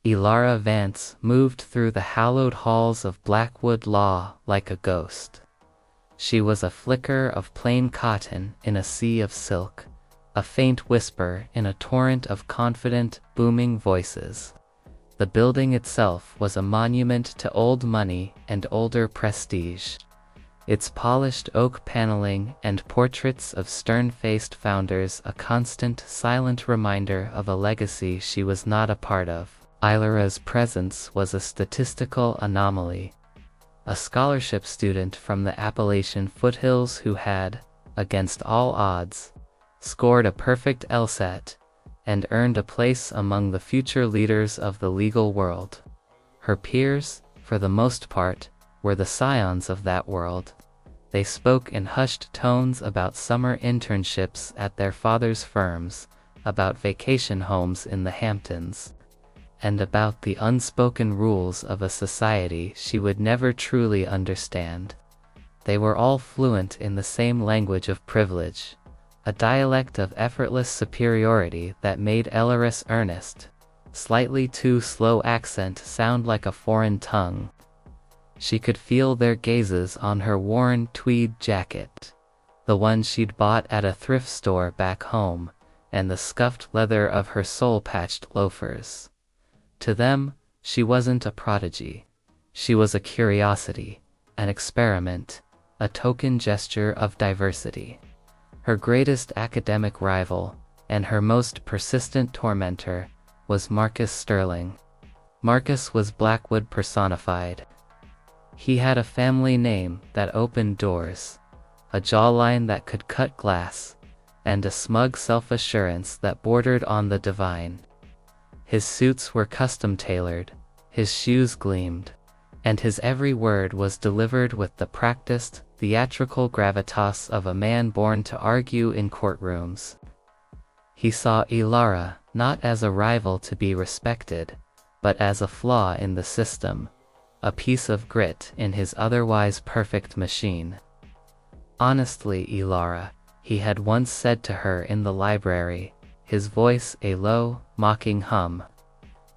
Elara Vance moved through the hallowed halls of Blackwood Law like a ghost. She was a flicker of plain cotton in a sea of silk, a faint whisper in a torrent of confident, booming voices. The building itself was a monument to old money and older prestige. Its polished oak paneling and portraits of stern-faced founders a constant, silent reminder of a legacy she was not a part of. Ilara's presence was a statistical anomaly. A scholarship student from the Appalachian foothills who had, against all odds, scored a perfect LSAT and earned a place among the future leaders of the legal world. Her peers, for the most part, were the scions of that world. They spoke in hushed tones about summer internships at their fathers' firms, about vacation homes in the Hamptons, and about the unspoken rules of a society she would never truly understand. They were all fluent in the same language of privilege, a dialect of effortless superiority that made Elara's earnest, slightly too slow accent sound like a foreign tongue. She could feel their gazes on her worn tweed jacket, the one she'd bought at a thrift store back home, and the scuffed leather of her soul-patched loafers. To them, she wasn't a prodigy. She was a curiosity, an experiment, a token gesture of diversity. Her greatest academic rival, and her most persistent tormentor, was Marcus Sterling. Marcus was Blackwood personified. He had a family name that opened doors, a jawline that could cut glass, and a smug self-assurance that bordered on the divine. His suits were custom-tailored, his shoes gleamed, and his every word was delivered with the practiced, theatrical gravitas of a man born to argue in courtrooms. He saw Elara not as a rival to be respected, but as a flaw in the system, a piece of grit in his otherwise perfect machine. Honestly, Elara, he had once said to her in the library, his voice a low, mocking hum.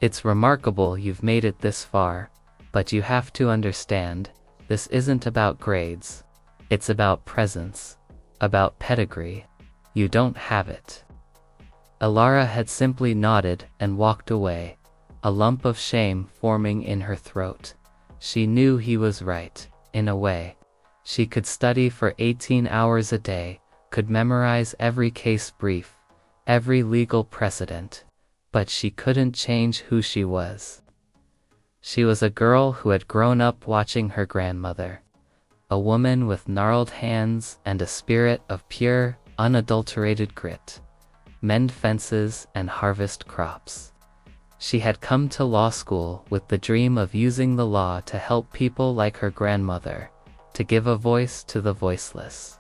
It's remarkable you've made it this far, but you have to understand, this isn't about grades. It's about presence, about pedigree. You don't have it. Elara had simply nodded and walked away, a lump of shame forming in her throat. She knew he was right, in a way. She could study for 18 hours a day, could memorize every case brief, every legal precedent, but she couldn't change who she was. She was a girl who had grown up watching her grandmother, a woman with gnarled hands and a spirit of pure, unadulterated grit, mend fences and harvest crops. She had come to law school with the dream of using the law to help people like her grandmother, to give a voice to the voiceless.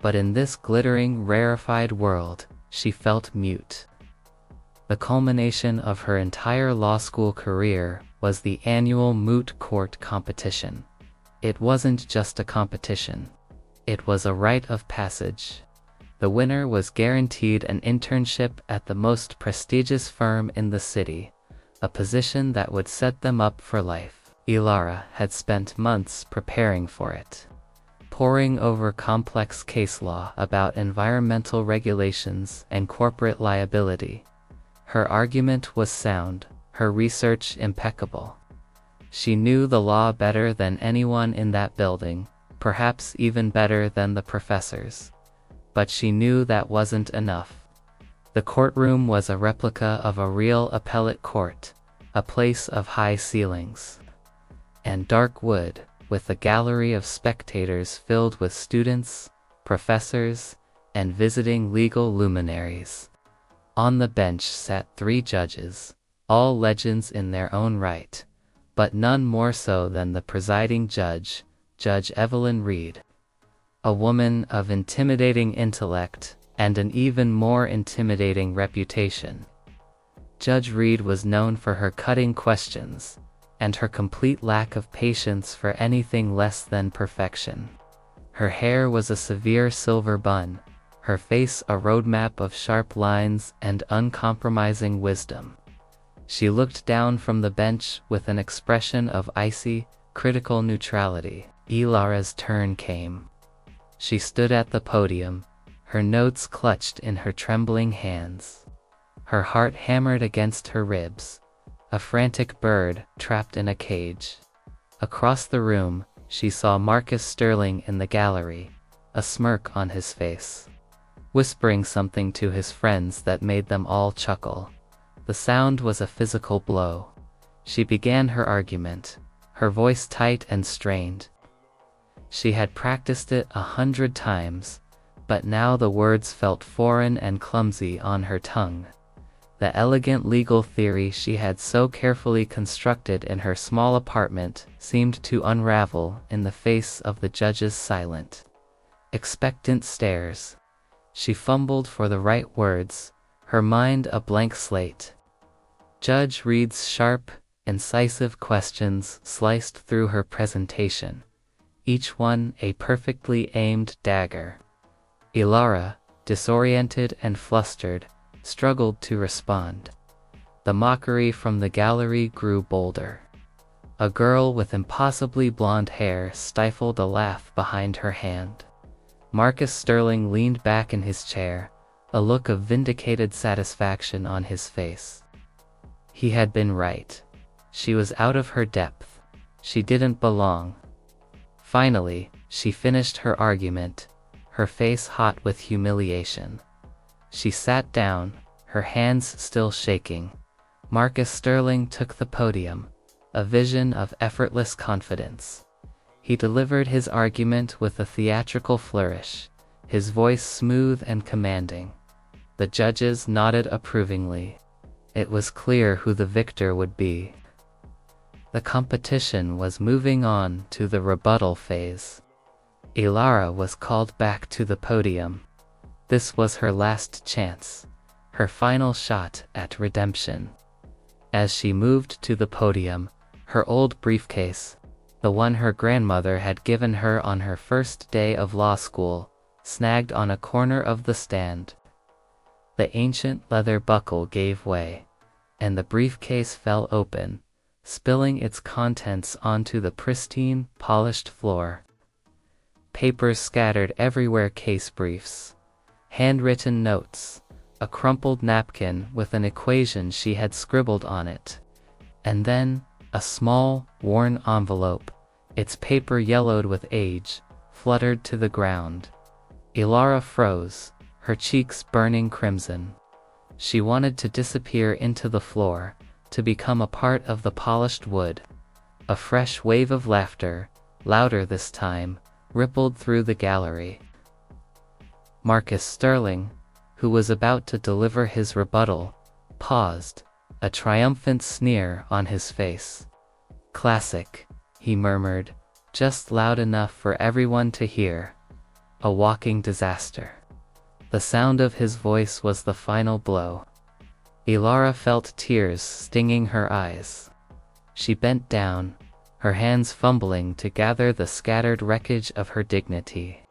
But in this glittering, rarefied world, she felt mute. The culmination of her entire law school career was the annual moot court competition. It wasn't just a competition. It was a rite of passage. The winner was guaranteed an internship at the most prestigious firm in the city, a position that would set them up for life. Elara had spent months preparing for it, poring over complex case law about environmental regulations and corporate liability. Her argument was sound, her research impeccable. She knew the law better than anyone in that building, perhaps even better than the professors. But she knew that wasn't enough. The courtroom was a replica of a real appellate court, a place of high ceilings and dark wood, with a gallery of spectators filled with students, professors, and visiting legal luminaries. On the bench sat 3 judges, all legends in their own right, but none more so than the presiding judge, Judge Evelyn Reed. A woman of intimidating intellect and an even more intimidating reputation. Judge Reed was known for her cutting questions and her complete lack of patience for anything less than perfection. Her hair was a severe silver bun, her face a roadmap of sharp lines and uncompromising wisdom. She looked down from the bench with an expression of icy, critical neutrality. Ilara's turn came. She stood at the podium, her notes clutched in her trembling hands. Her heart hammered against her ribs, a frantic bird trapped in a cage. Across the room, she saw Marcus Sterling in the gallery, a smirk on his face, whispering something to his friends that made them all chuckle. The sound was a physical blow. She began her argument, her voice tight and strained. She had practiced it 100 times, but now the words felt foreign and clumsy on her tongue. The elegant legal theory she had so carefully constructed in her small apartment seemed to unravel in the face of the judge's silent, expectant stares. She fumbled for the right words, her mind a blank slate. Judge Reed's sharp, incisive questions sliced through her presentation, each one a perfectly aimed dagger. Ilara, disoriented and flustered, struggled to respond. The mockery from the gallery grew bolder. A girl with impossibly blonde hair stifled a laugh behind her hand. Marcus Sterling leaned back in his chair, a look of vindicated satisfaction on his face. He had been right. She was out of her depth. She didn't belong. Finally, she finished her argument, her face hot with humiliation. She sat down, her hands still shaking. Marcus Sterling took the podium, a vision of effortless confidence. He delivered his argument with a theatrical flourish, his voice smooth and commanding. The judges nodded approvingly. It was clear who the victor would be. The competition was moving on to the rebuttal phase. Ilara was called back to the podium. This was her last chance, her final shot at redemption. As she moved to the podium, her old briefcase, the one her grandmother had given her on her first day of law school, snagged on a corner of the stand. The ancient leather buckle gave way, and the briefcase fell open, spilling its contents onto the pristine, polished floor. Papers scattered everywhere, case briefs, handwritten notes, a crumpled napkin with an equation she had scribbled on it, and then a small, worn envelope, its paper yellowed with age, fluttered to the ground. Ilara froze, her cheeks burning crimson. She wanted to disappear into the floor, to become a part of the polished wood. A fresh wave of laughter, louder this time, rippled through the gallery. Marcus Sterling, who was about to deliver his rebuttal, paused, a triumphant sneer on his face. "Classic," he murmured, just loud enough for everyone to hear. "A walking disaster." The sound of his voice was the final blow. Ilara felt tears stinging her eyes. She bent down, her hands fumbling to gather the scattered wreckage of her dignity.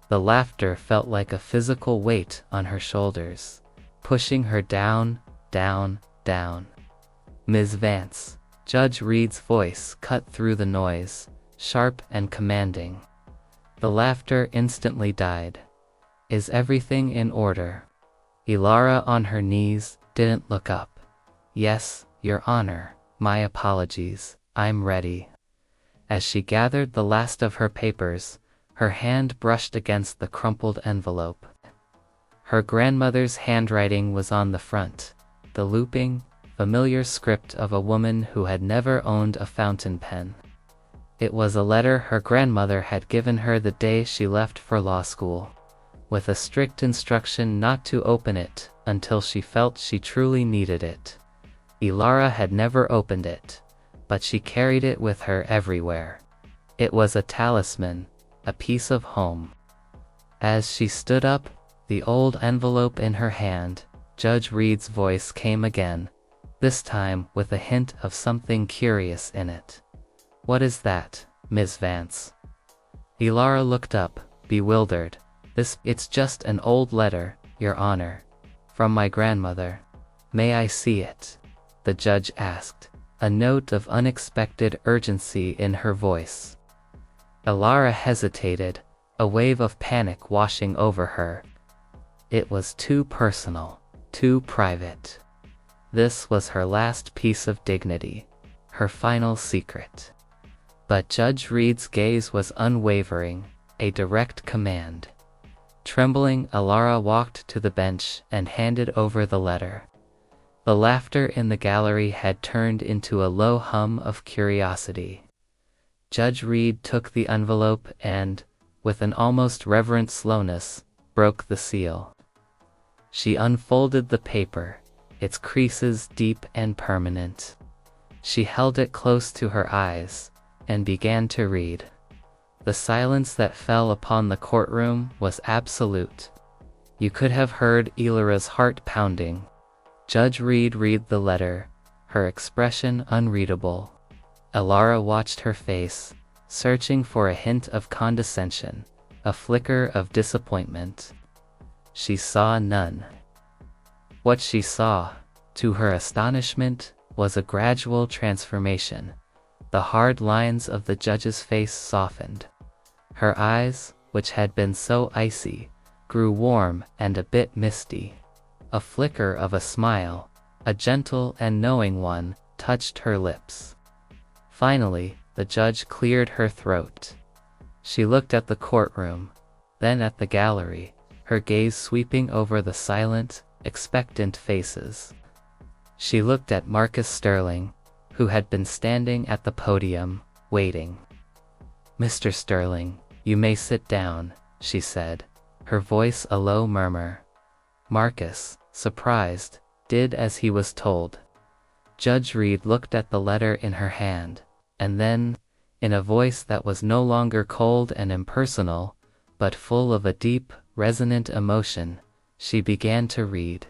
The laughter felt like a physical weight on her shoulders, pushing her down, down, down. "Ms. Vance," Judge Reed's voice cut through the noise, sharp and commanding. The laughter instantly died. "Is everything in order?" Ilara, on her knees, didn't look up. "Yes, Your Honor, my apologies, I'm ready." As she gathered the last of her papers, her hand brushed against the crumpled envelope. Her grandmother's handwriting was on the front, the looping, familiar script of a woman who had never owned a fountain pen. It was a letter her grandmother had given her the day she left for law school, with a strict instruction not to open it until she felt she truly needed it. Ilara had never opened it, but she carried it with her everywhere. It was a talisman, a piece of home. As she stood up, the old envelope in her hand, Judge Reed's voice came again, this time with a hint of something curious in it. "What is that, Ms. Vance?" Ilara looked up, bewildered. It's just an old letter, Your Honor. From my grandmother. May I see it?" the judge asked, a note of unexpected urgency in her voice. Ilara hesitated, a wave of panic washing over her. It was too personal, too private. This was her last piece of dignity, her final secret. But Judge Reed's gaze was unwavering, a direct command. Trembling, Ilara walked to the bench and handed over the letter. The laughter in the gallery had turned into a low hum of curiosity. Judge Reed took the envelope and, with an almost reverent slowness, broke the seal. She unfolded the paper, its creases deep and permanent. She held it close to her eyes, and began to read. The silence that fell upon the courtroom was absolute. You could have heard Ilara's heart pounding. Judge Reed read the letter, her expression unreadable. Ilara watched her face, searching for a hint of condescension, a flicker of disappointment. She saw none. What she saw, to her astonishment, was a gradual transformation. The hard lines of the judge's face softened. Her eyes, which had been so icy, grew warm and a bit misty. A flicker of a smile, a gentle and knowing one, touched her lips. Finally, the judge cleared her throat. She looked at the courtroom, then at the gallery, her gaze sweeping over the silent, expectant faces. She looked at Marcus Sterling, who had been standing at the podium, waiting. "Mr. Sterling, you may sit down," she said, her voice a low murmur. Marcus, surprised, did as he was told. Judge Reed looked at the letter in her hand, and then, in a voice that was no longer cold and impersonal, but full of a deep, resonant emotion, she began to read.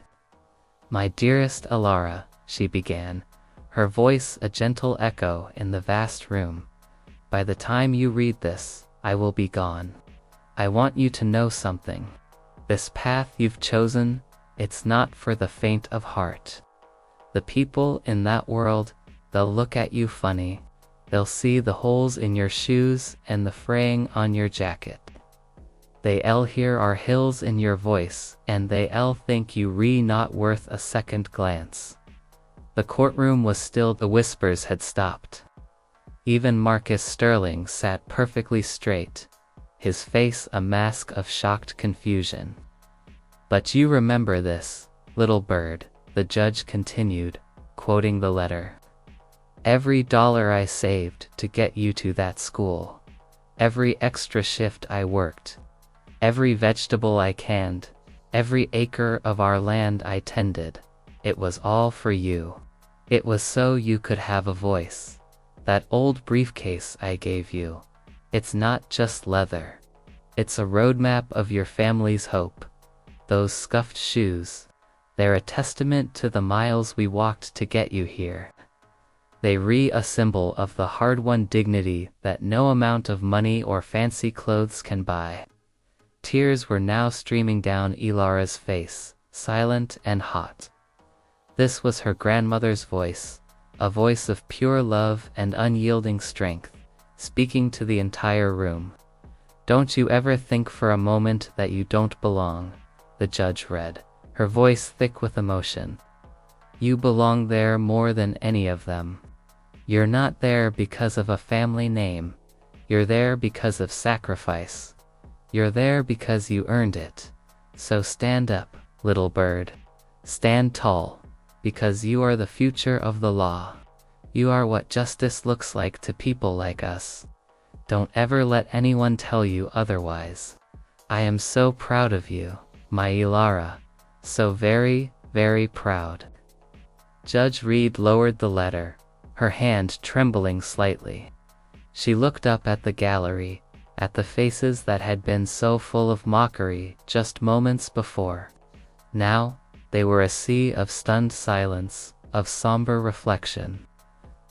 "My dearest Ilara," she began, her voice a gentle echo in the vast room. "By the time you read this, I will be gone. I want you to know something. This path you've chosen, it's not for the faint of heart. The people in that world, they'll look at you funny. They'll see the holes in your shoes and the fraying on your jacket. They'll hear our hills in your voice, and they'll think you not worth a second glance." The courtroom was still. The whispers had stopped. Even Marcus Sterling sat perfectly straight, his face a mask of shocked confusion. "But you remember this, little bird," the judge continued, quoting the letter. "Every dollar I saved to get you to that school, every extra shift I worked, every vegetable I canned, every acre of our land I tended, it was all for you. It was so you could have a voice. That old briefcase I gave you, it's not just leather. It's a roadmap of your family's hope. Those scuffed shoes, they're a testament to the miles we walked to get you here. They a symbol of the hard-won dignity that no amount of money or fancy clothes can buy." Tears were now streaming down Ilara's face, silent and hot. This was her grandmother's voice, a voice of pure love and unyielding strength, speaking to the entire room. "Don't you ever think for a moment that you don't belong," the judge read, her voice thick with emotion. "You belong there more than any of them. You're not there because of a family name. You're there because of sacrifice. You're there because you earned it. So stand up, little bird. Stand tall, because you are the future of the law. You are what justice looks like to people like us. Don't ever let anyone tell you otherwise. I am so proud of you, my Ilara. So very, very proud." Judge Reed lowered the letter, her hand trembling slightly. She looked up at the gallery, at the faces that had been so full of mockery just moments before. Now, they were a sea of stunned silence, of somber reflection.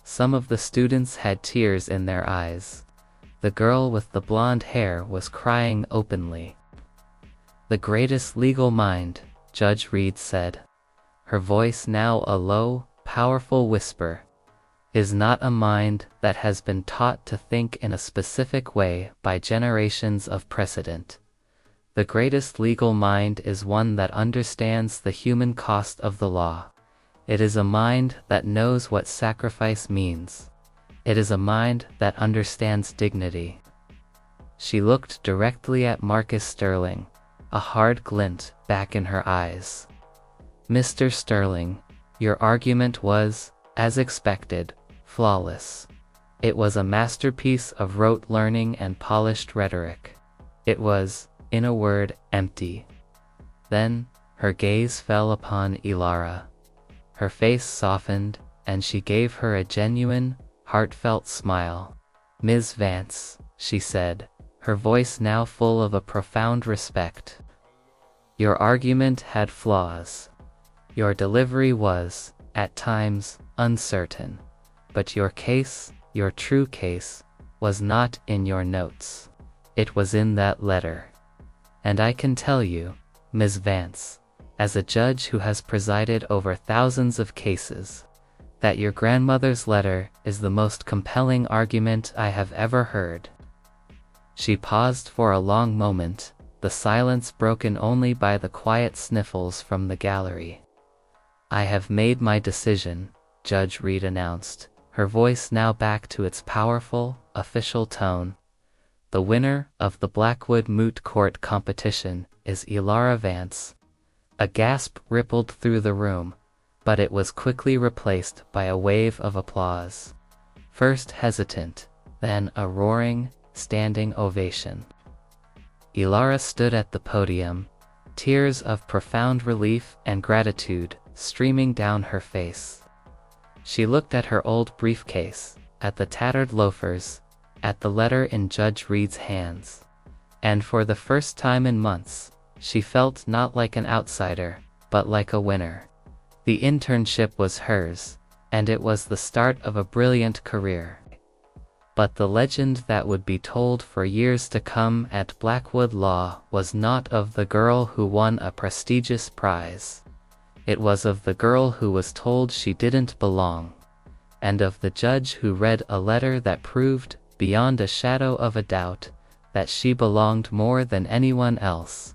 Some of the students had tears in their eyes. The girl with the blonde hair was crying openly. "The greatest legal mind," Judge Reed said, her voice now a low, powerful whisper, is not a mind that has been taught to think in a specific way by generations of precedent. The greatest legal mind is one that understands the human cost of the law. It is a mind that knows what sacrifice means. It is a mind that understands dignity. She looked directly at Marcus Sterling, a hard glint back in her eyes. Mr. Sterling, your argument was, as expected, flawless. It was a masterpiece of rote learning and polished rhetoric. It was, in a word, empty. Then, her gaze fell upon Ilara. Her face softened, and she gave her a genuine, heartfelt smile. "Ms. Vance," she said, her voice now full of a profound respect. "Your argument had flaws. Your delivery was, at times, uncertain. But your case, your true case, was not in your notes. It was in that letter. And I can tell you, Ms. Vance, as a judge who has presided over thousands of cases, that your grandmother's letter is the most compelling argument I have ever heard." She paused for a long moment, the silence broken only by the quiet sniffles from the gallery. "I have made my decision," Judge Reed announced, her voice now back to its powerful, official tone. "The winner of the Blackwood Moot Court competition is Ilara Vance." A gasp rippled through the room, but it was quickly replaced by a wave of applause. First hesitant, then a roaring, standing ovation. Ilara stood at the podium, tears of profound relief and gratitude streaming down her face. She looked at her old briefcase, at the tattered loafers, at the letter in Judge Reed's hands. And for the first time in months, she felt not like an outsider, but like a winner. The internship was hers, and it was the start of a brilliant career. But the legend that would be told for years to come at Blackwood Law was not of the girl who won a prestigious prize. It was of the girl who was told she didn't belong, and of the judge who read a letter that proved, beyond a shadow of a doubt, that she belonged more than anyone else.